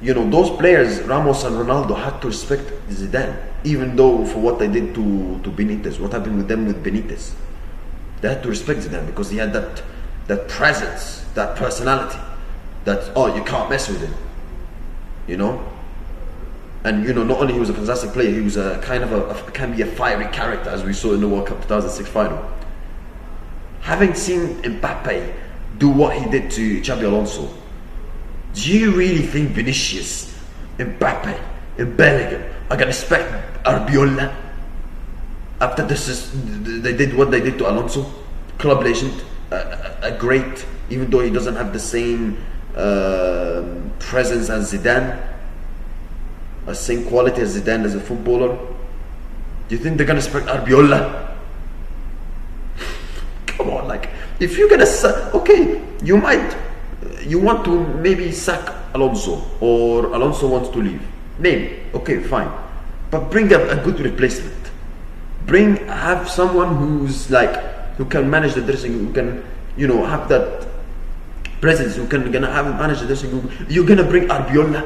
you know, those players, Ramos and Ronaldo, had to respect Zidane, even though for what they did to Benitez, what happened with them with Benitez. They had to respect Zidane because he had that presence, that personality, that, oh, you can't mess with him, you know. And you know, not only he was a fantastic player, he was a kind of can be a fiery character, as we saw in the World Cup 2006 final. Having seen Mbappe do what he did to Xabi Alonso, do you really think Vinicius, Mbappe, and Bellingham are gonna respect Arbiola after they did what they did to Alonso? Club legend, a great, even though he doesn't have the same presence as Zidane, the same quality as Zidane as a footballer. Do you think they're gonna respect Arbiola? Come on, like, if you're gonna okay, you want to maybe sack Alonso, or Alonso wants to leave, maybe, okay, fine, but bring a good replacement. Have someone who's like, who can manage the dressing room, who can, you know, have that presence, who can manage the dressing room. You're gonna bring Arbiola,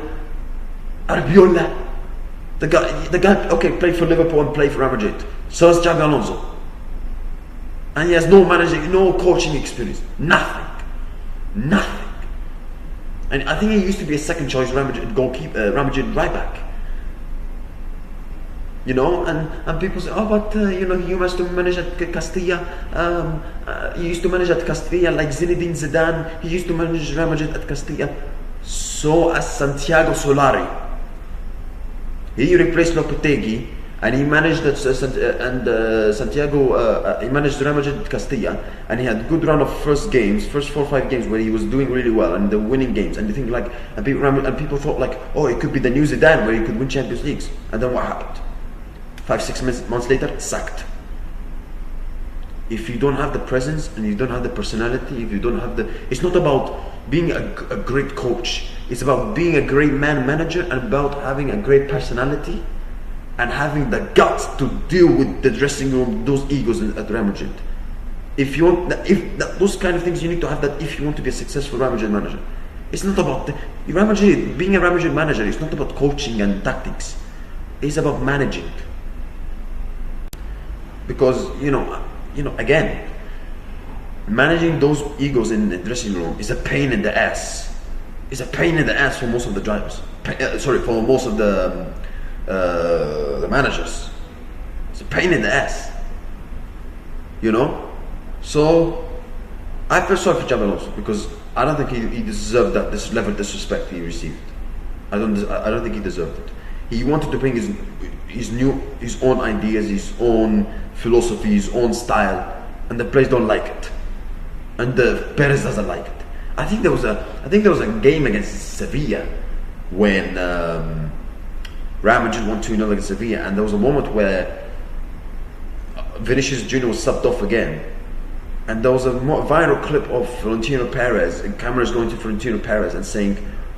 the guy, okay, played for Liverpool and played for Real Madrid. So is Xabi Alonso, and he has no managing, no coaching experience, nothing. And I think he used to be a second choice Real Madrid goalkeeper, Real Madrid right back. You know, and people say, oh, but you know, he used to manage at Castilla. He used to manage at Castilla like Zinedine Zidane. He used to manage Real Madrid at Castilla. So as Santiago Solari. He replaced Lopetegui, and he managed Santiago. He managed Real Madrid at Castilla, and he had a good run of first 4 or 5 games where he was doing really well and the winning games. And you think like, and people thought like, oh, it could be the new Zidane where he could win Champions Leagues. And then what happened? 5-6 months later, sacked. If you don't have the presence and you don't have the personality, if you don't have it's not about being a great coach. It's about being a great manager, and about having a great personality and having the guts to deal with the dressing room, those egos at Real Madrid. If you want, those kind of things, you need to have that if you want to be a successful Real Madrid manager. It's not about Real Madrid, being a Real Madrid manager. It's not about coaching and tactics. It's about managing. Because you know, again, managing those egos in the dressing room is a pain in the ass. It's a pain in the ass for most of the drivers. For most of the managers. It's a pain in the ass. You know? So I feel sorry for Xabi Alonso, because I don't think he deserved this level of disrespect he received. I don't think he deserved it. He wanted to bring his own ideas, his own philosophy, his own style, and the players don't like it, and the Perez doesn't like it. I think there was a game against Sevilla when Real Madrid won 2-0 against Sevilla, and there was a moment where Vinicius Jr. was subbed off again, and there was a viral clip of Florentino Perez, and cameras going to Florentino Perez and saying,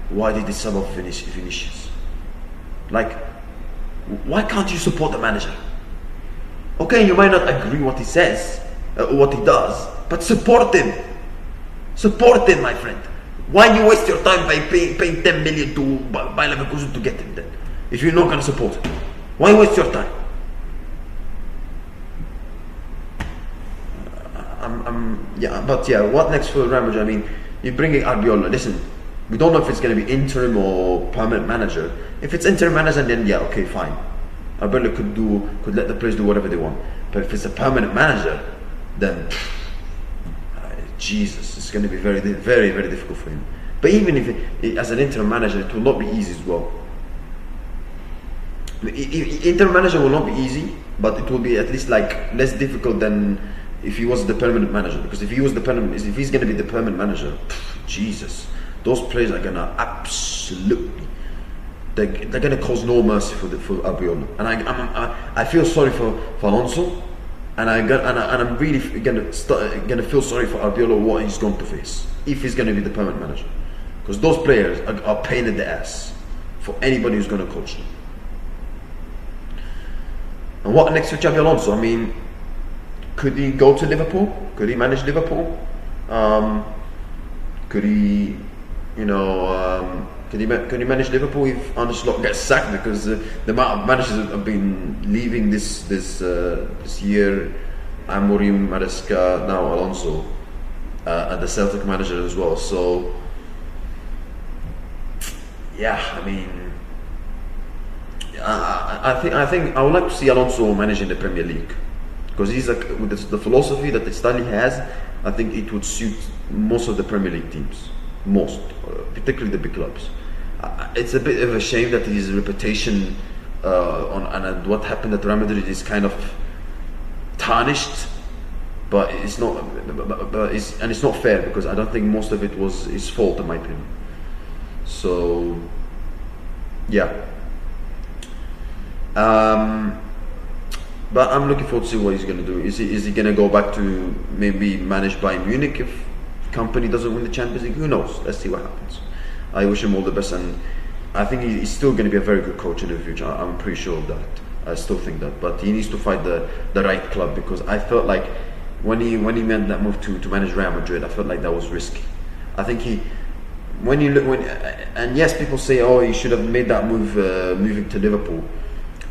"Why did he sub off Vinicius? Like, why can't you support the manager? Okay, you might not agree what he says, what he does, but support him. Support him, my friend. Why you waste your time by paying 10 million to buy Leverkusen to get him then, if you're not going to support him? Why waste your time?" What next for Real Madrid? I mean, you're bringing Arbiola. Listen, we don't know if it's going to be interim or permanent manager. If it's interim manager, then yeah, okay, fine. Arbiola could let the players do whatever they want. But if it's a permanent manager, then Jesus, it's going to be very, very, very difficult for him. But even if as an interim manager, it will not be easy as well. Interim manager will not be easy, but it will be at least like less difficult than if he was the permanent manager. Because if he's going to be the permanent manager, Jesus, those players are going to absolutely, they're going to cause no mercy for Arbiola. And I feel sorry for Alonso, and I'm really going to feel sorry for Arbiola, what he's going to face if he's going to be the permanent manager, because those players are pain in the ass for anybody who's going to coach them. And what next for Xabi Alonso? I mean, could he go to Liverpool? Could he manage Liverpool? Could he, Can you manage Liverpool if Arne Slot gets sacked? Because the amount of managers that have been leaving this year, Amorim, Maresca, now Alonso, and the Celtic manager as well. So yeah, I mean, I think I would like to see Alonso managing the Premier League, because he's like, with the philosophy that the Stanley has, I think it would suit most of the Premier League teams, particularly the big clubs. It's a bit of a shame that his reputation and what happened at Real Madrid is kind of tarnished, but it's not. It's not fair, because I don't think most of it was his fault, in my opinion. So yeah. But I'm looking forward to see what he's going to do. Is he going to go back to maybe managed by Munich if Company doesn't win the Champions League? Who knows? Let's see what happens. I wish him all the best, and I think he's still going to be a very good coach in the future. I'm pretty sure of that. I still think that, but he needs to find the right club, because I felt like when he made that move to manage Real Madrid, I felt like that was risky. I think and yes, people say, oh, he should have made that move moving to Liverpool.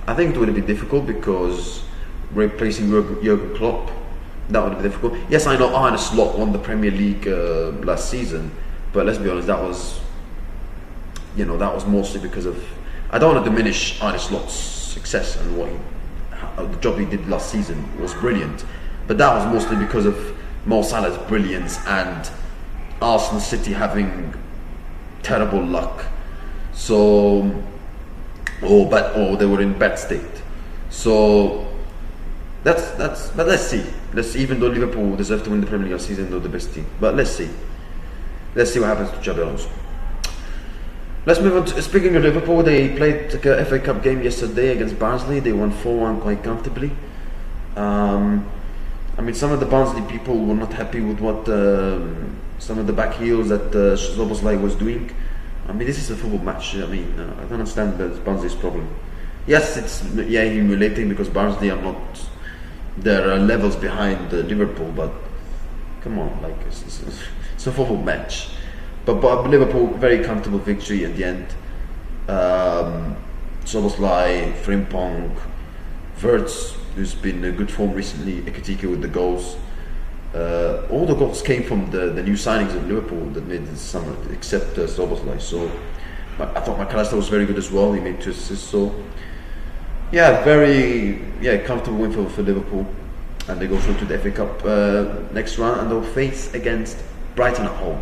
I think it would have been difficult, because replacing Jurgen Klopp, that would have been difficult. Yes, I know Arne Slot won the Premier League last season, but let's be honest, that was mostly because of. I don't want to diminish Arne Slot's success, and the job he did last season was brilliant, but that was mostly because of Mo Salah's brilliance and Arsenal City having terrible luck. So, or they were in bad state. So but let's see. Even though Liverpool deserve to win the Premier League last season, they're the best team. But let's see what happens to Xabi Alonso. Let's move on to, speaking of Liverpool, they played a FA Cup game yesterday against Barnsley. They won 4-1 quite comfortably. I mean, some of the Barnsley people were not happy with what some of the back heels that Szoboszlai was doing. I mean, this is a football match. I mean, I don't understand Barnsley's problem. Yes, it's humiliating, because Barnsley are not. There are levels behind Liverpool, but come on, like it's a football match. But Liverpool, very comfortable victory at the end. Szoboszlai, Frimpong, Wirtz, who's been in good form recently, Ekitike with the goals. All the goals came from the new signings of Liverpool that made this summer, except Szoboszlai. So I thought McAllister was very good as well. He made 2 assists. So yeah, very comfortable win for Liverpool, and they go through to the FA Cup next round, and they'll face against Brighton at home.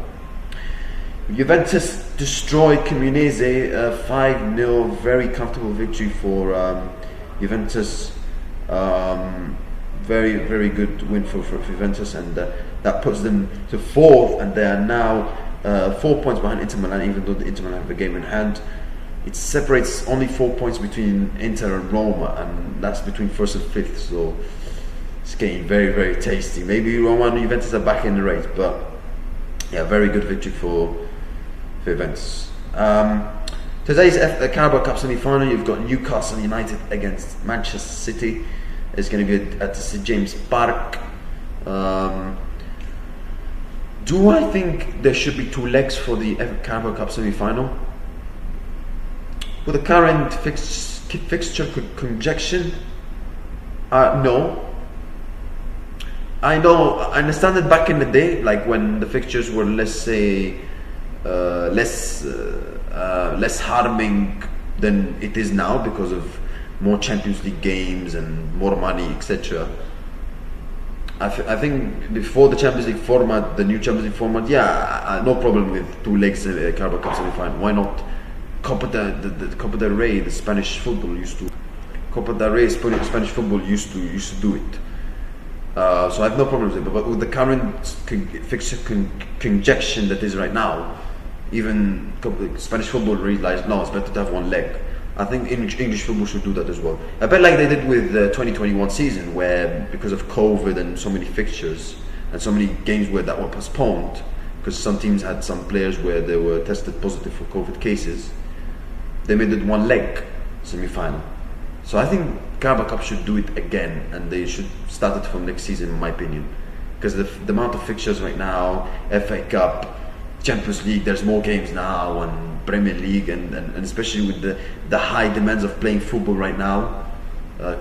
Juventus destroyed Cremonese, 5-0, very comfortable victory for Juventus. Very, very good win for Juventus, and that puts them to 4th, and they are now 4 points behind Inter Milan, even though the Inter Milan have a game in hand. It separates only 4 points between Inter and Roma, and that's between 1st and 5th, so it's getting very, very tasty. Maybe Roma and Juventus are back in the race, but yeah, very good victory for Juventus. Today's Carabao Cup semi-final, you've got Newcastle United against Manchester City. It's going to be at St James Park. Do I think there should be 2 legs for the Carabao Cup semi-final? With the current fixture conjunction, no. I understand that back in the day, like when the fixtures were, let's say, less harming than it is now because of more Champions League games and more money, etc. I think before the Champions League format, the new Champions League format, no problem with 2 legs in a Carabao Cup semi-final. Why not? Copa del Rey, the Spanish football used to. Copa del Rey, Spanish football used to do it. So I have no problem with it. But with the current fixture conjunction that is right now, even Spanish football realized no, it's better to have 1 leg. I think English football should do that as well. A bit like they did with the 2021 season, where because of COVID and so many fixtures and so many games that were postponed, because some teams had some players where they were tested positive for COVID cases, they made it 1 leg semi-final. So I think Carabao Cup should do it again, and they should start it from next season, in my opinion, because the amount of fixtures right now, FA Cup, Champions League, there's more games now, and Premier League, and especially with the high demands of playing football right now,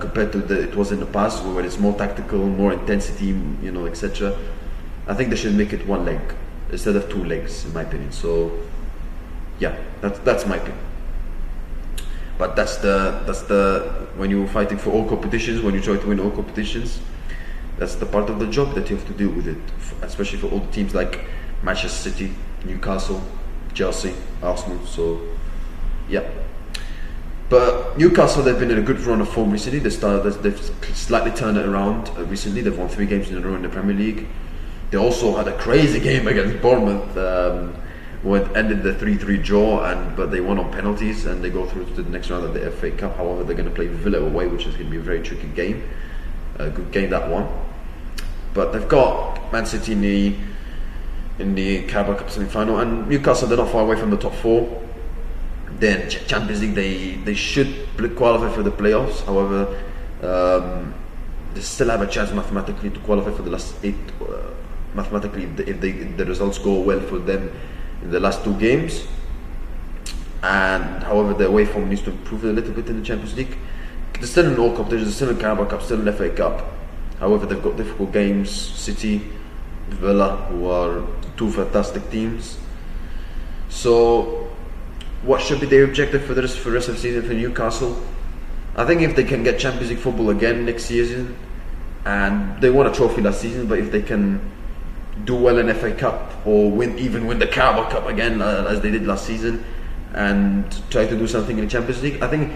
compared to it was in the past, where it's more tactical, more intensity, etc. I think they should make it one leg instead of two legs, in my opinion. So yeah, that's my opinion. But that's the when you're fighting for all competitions, when you try to win all competitions, that's the part of the job that you have to deal with it, especially for all the teams like Manchester City, Newcastle, Chelsea, Arsenal. So yeah. But Newcastle, they've been in a good run of form recently. They've slightly turned it around recently. They've won 3 games in a row in the Premier League. They also had a crazy game against Bournemouth, where it ended the 3-3 draw, but they won on penalties, and they go through to the next round of the FA Cup. However, they're going to play Villa away, which is going to be a very tricky game. A good game, that one. But they've got Man City in the Carabao Cup semi-final, and Newcastle, they're not far away from the top 4. Then Champions League, they should qualify for the playoffs. However, they still have a chance mathematically to qualify for the last 8. Mathematically, if the results go well for them in the last 2 games. And however, the away form needs to improve a little bit in the Champions League. They're still in all competitions, they're still in Carabao Cup, still in FA Cup. However, they've got difficult games. City, Villa, who are 2 fantastic teams. So what should be their objective for the rest of the season for Newcastle? I think if they can get Champions League football again next season, and they won a trophy last season, but if they can do well in FA Cup or win the Carabao Cup again as they did last season, and try to do something in the Champions League, I think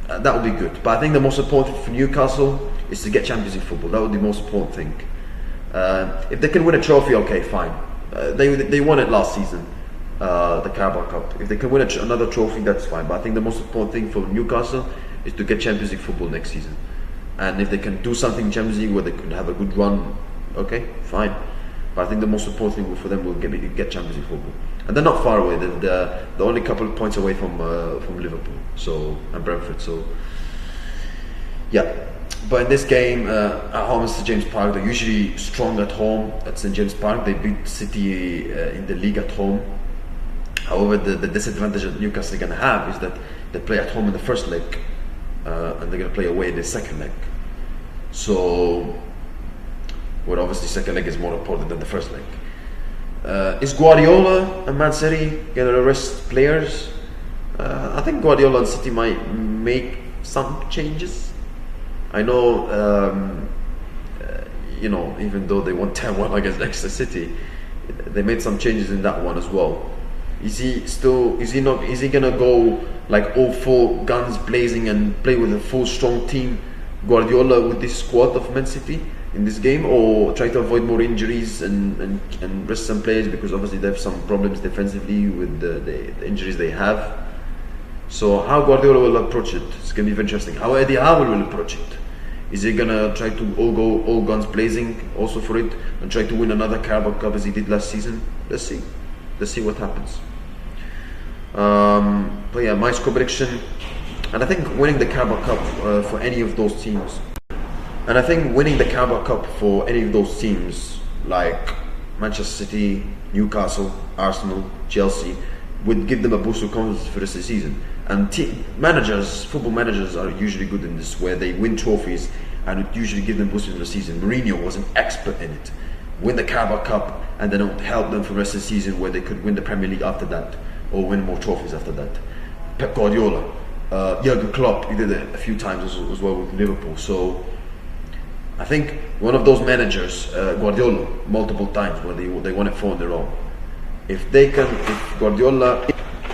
that would be good. But I think the most important thing for Newcastle is to get Champions League football. That would be the most important thing. If they can win a trophy, okay, fine. They won it last season, the Carabao Cup. If they can win another trophy, that's fine. But I think the most important thing for Newcastle is to get Champions League football next season. And if they can do something in Champions League where they could have a good run, okay, fine. But I think the most important thing for them will get Champions League football. And they're not far away. They're only a couple of points away from Liverpool, and Brentford. So yeah. But in this game, at home at St James Park, they're usually strong at home at St James Park. They beat City in the league at home. However, the disadvantage that Newcastle are going to have is that they play at home in the first leg, and they're going to play away in the second leg. So, well, obviously, second leg is more important than the first leg. Is Guardiola and Man City going to rest players? I think Guardiola and City might make some changes. I know, even though they won 10-1 against Leicester City, they made some changes in that one as well. Is he gonna go like all full guns blazing and play with a full strong team, Guardiola, with this squad of Man City in this game, or try to avoid more injuries and rest some players, because obviously they have some problems defensively with the injuries they have? So how Guardiola will approach it, it's going to be very interesting. How Eddie Howe will approach it. Is he going to try to go all guns blazing also for it and try to win another Carabao Cup as he did last season? Let's see what happens. But yeah, my score prediction, and I think winning the Carabao Cup for any of those teams, like Manchester City, Newcastle, Arsenal, Chelsea, would give them a boost of confidence for the rest of the season. And football managers are usually good in this, where they win trophies and it usually give them boosts for the season. Mourinho was an expert in it. Win the Carabao Cup and then it would help them for the rest of the season, where they could win the Premier League after that or win more trophies after that. Pep Guardiola, Jurgen Klopp, he did it a few times as well with Liverpool. So I think one of those managers, Guardiola, multiple times, where they won it 4 in a row. If Guardiola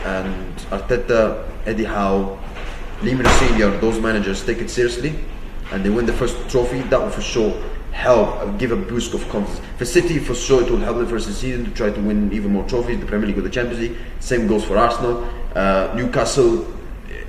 and Arteta, Eddie Howe, Limina Senior, those managers take it seriously and they win the first trophy, that will for sure help give a boost of confidence. For City, for sure, it will help them for the season to try to win even more trophies, the Premier League or the Champions League. Same goes for Arsenal. Newcastle,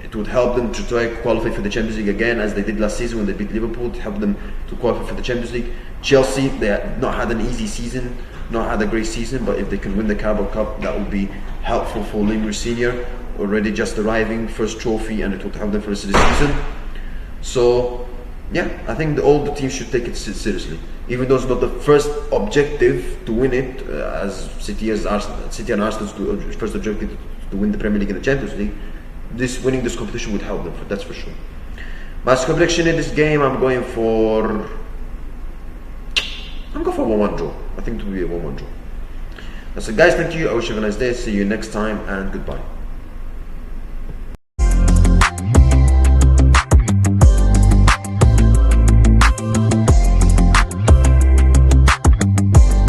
it would help them to try to qualify for the Champions League again, as they did last season when they beat Liverpool, to help them to qualify for the Champions League. Chelsea, they have not had an easy season, not had a great season, but if they can win the Carabao Cup, that would be helpful for Limina Senior, already just arriving, first trophy, and it would help them for the rest of the season. So yeah, I think all the teams should take it seriously, even though it's not the first objective to win it, as City and Arsenal's first objective to to win the Premier League and the Champions League, winning this competition would help them, that's for sure. My prediction in this game, I'm going for 1-1 draw. I think it will be a 1-1 draw. That's it, guys. Thank you. I wish you have a nice day. See you next time, and goodbye.